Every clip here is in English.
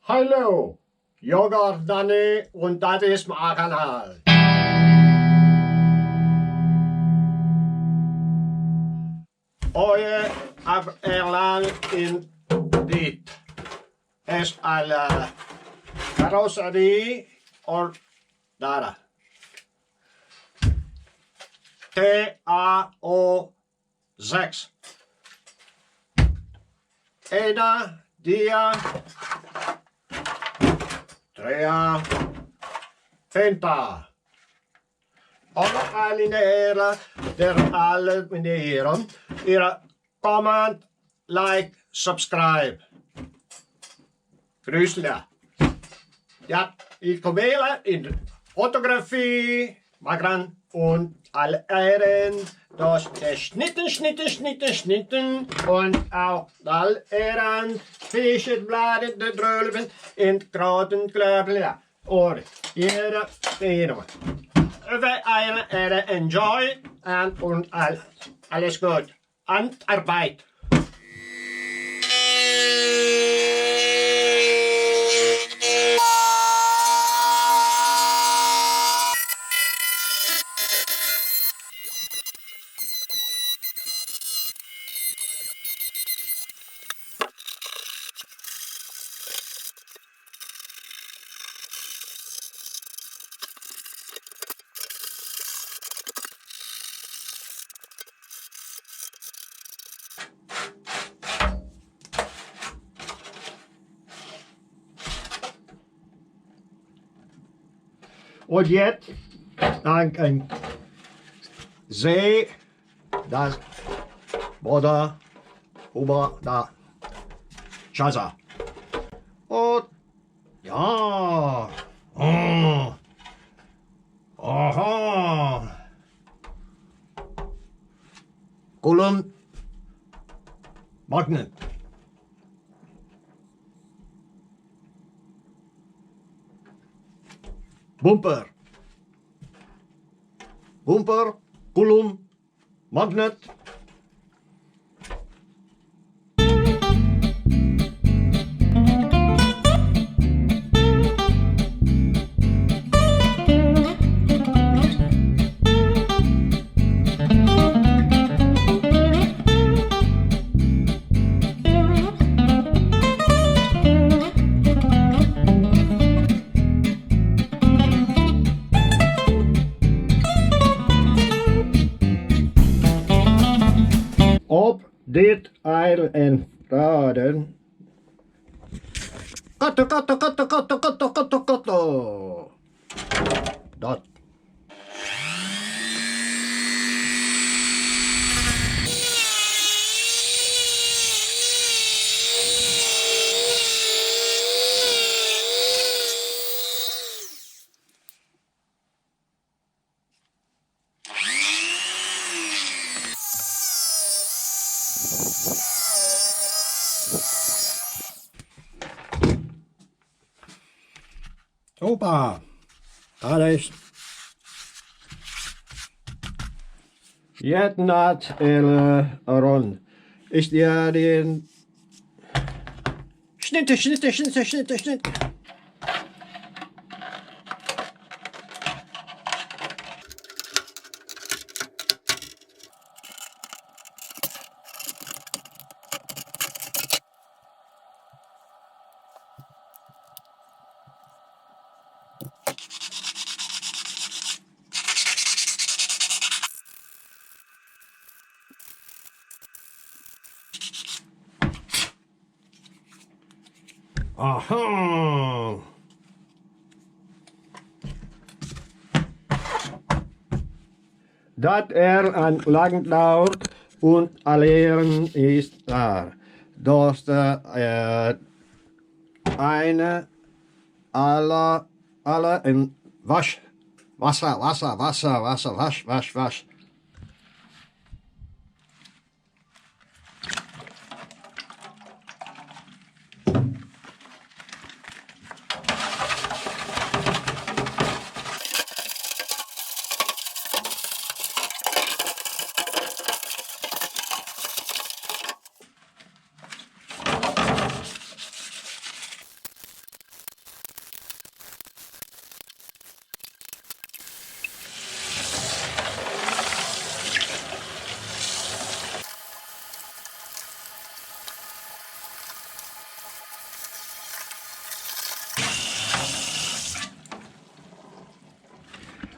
Hallo, Jogger Danny und das ist mein Kanal. Heute erlernen in dit ist eine Karosserie und da. TAO6 Ena, Dia, Trea, Penta. Alle alineeren der alle manieren. Comment, like, subscribe. Grüßle. Ja, ich komme in Fotografie, Magran und alle Ehren. Das Schnitten und auch alle Ehren. Fischen, Bladen, de Drölven, in Kroten, Klöbel, ja. Und jeder, jeder. We enjoy und alles gut. Und Arbeit. Und jetzt ein See, das Wasser über der Chasa. Und ja, aha, Kolum, Magnet. Bumper, Kolum, Magnet. Op dit eil en raden. Katto. Dat. Super, dat is jetzt nat rond. Is die den Schnitte. Aha. Dat an lang dauert und allein ist da. Das eine alle in Wasser. Wasch.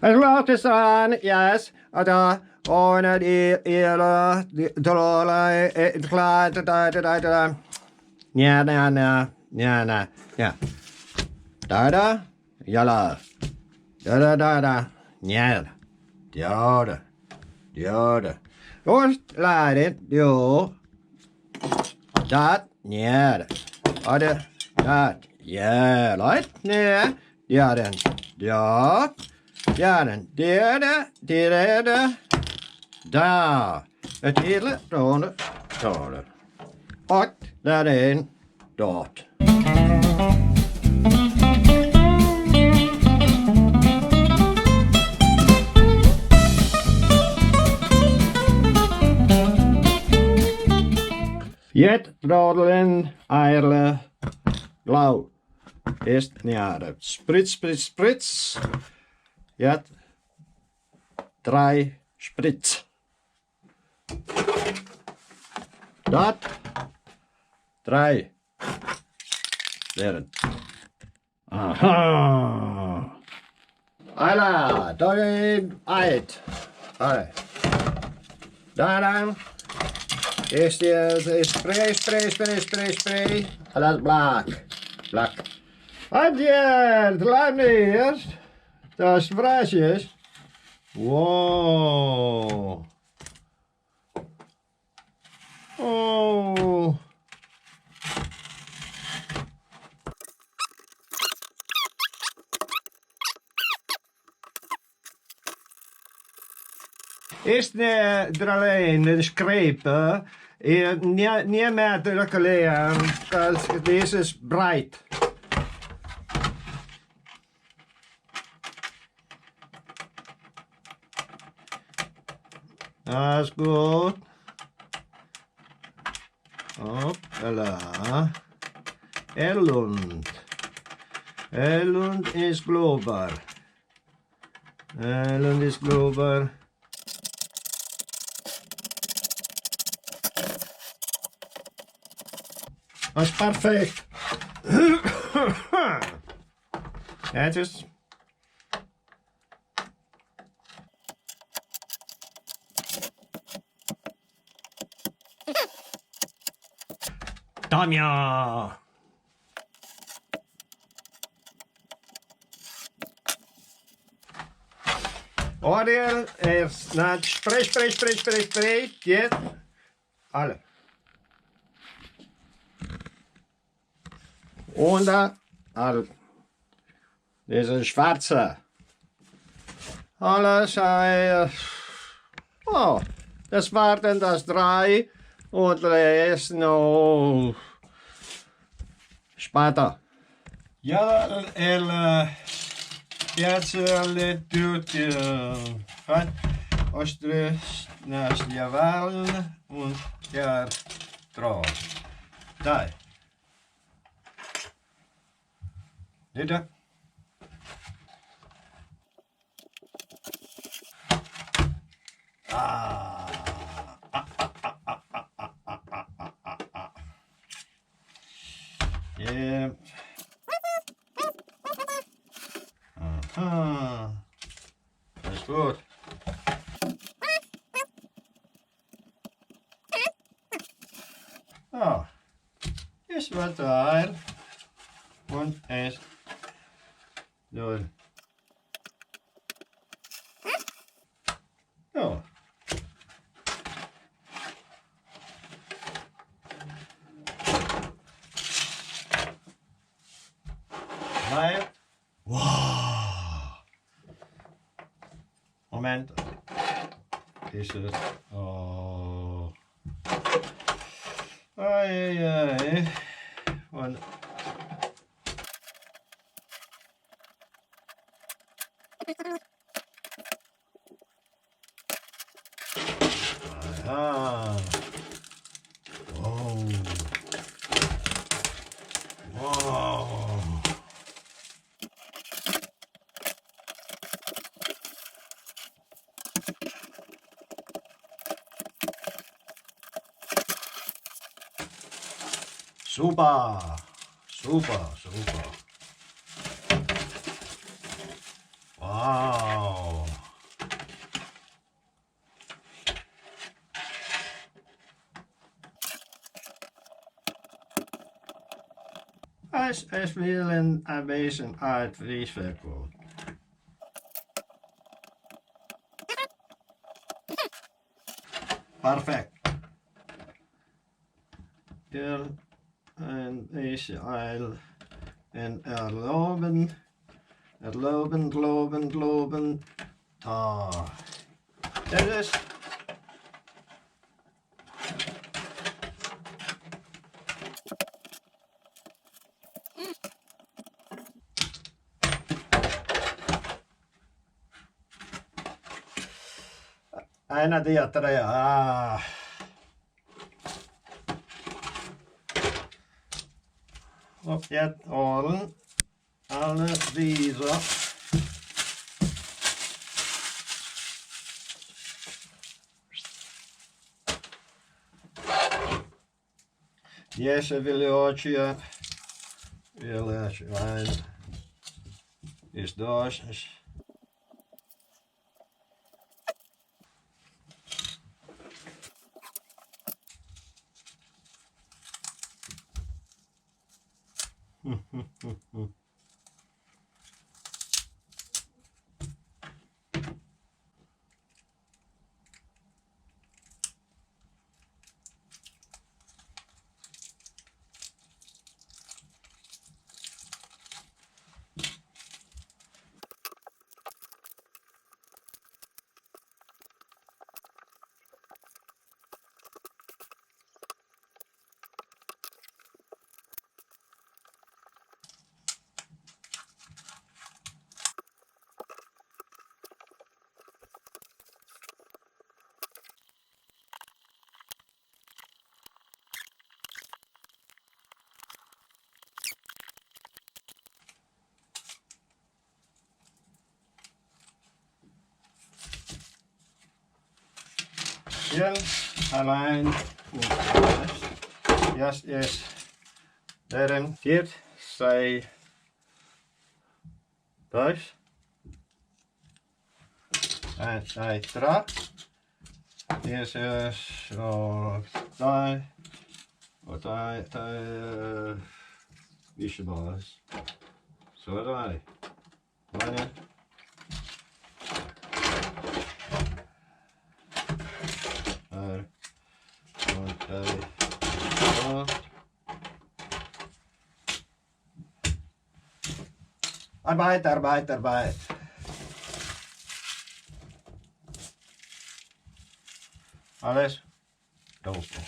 Es läuft es an, yes, da, ohne die Irre, die Trolle, klar, da. Ja, ja. Da, jalla. Da. Ja, da. Und leider, jo. Dat, ja. Oder, dat, ja, Leute, ne. Ja, dann, ja. Ja, dan derde, daar. Het hele tonen. Ook daarin, dat. Jet, drodelen, eierle, blauw. Eerst, ja, sprits. Jet, 3 Spritz. Dat, 3. Deren. Aha. Alla, daarin, uit. Alle. Daaraan. Eerst spray. Alles blak. Adje, het lijkt me eerst. Dat is fraisjes. Wow. Oh. Eerst er alleen de scrapen. Niet meer drukken leren, want deze is breit. Dat is goed. Hoppala. Elund is globar. Dat is perfect. Het is. Tamiya. Oordeel is naar spray. Jetzt. Alle. Und da, diese schwarze. Alles, oh, das war dann das 3 und jetzt noch später. Ja, jetzt tut Osters naast Jawel und ja, drauf. Da. Dit. Ja. Aha. Dat is goed. Oh, is wat daar. Und es door. Ja. Maar, wow. Moment. Is het? Oh. Ai. Und aha. Wow. Super. Wow. es willen ein bisschen uitvries verkopen. Perfect. Hier een beetje eil en erloben. Erloben. Dit is. Aina tiedätte, Opjet ålen, alle viser. Jesse wil je ootje, wijn, is doosjes. Hier, alleen, yes. Daarin, hier, zij, thuis. En zij tra. Hier is zo, daar, wie je baas. Zo daar. Wanneer? Arbeit. Alles doodspel.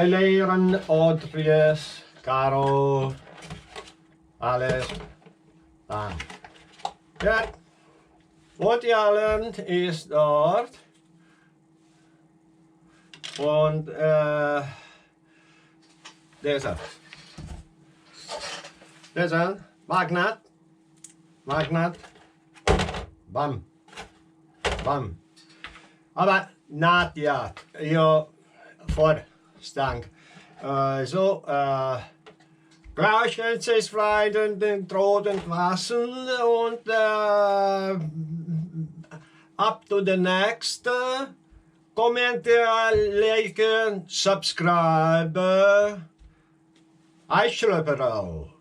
Leren, Audries, Caro, alles aan. Ja, wat ihr lernt ist dort und deshalb Magnet, bam, aber Nadja, Vorstank. So, Gleichheit ist frei, den Troden waschen und up to the next. Kommentieren, liken, subscribe. Einschlöpperl.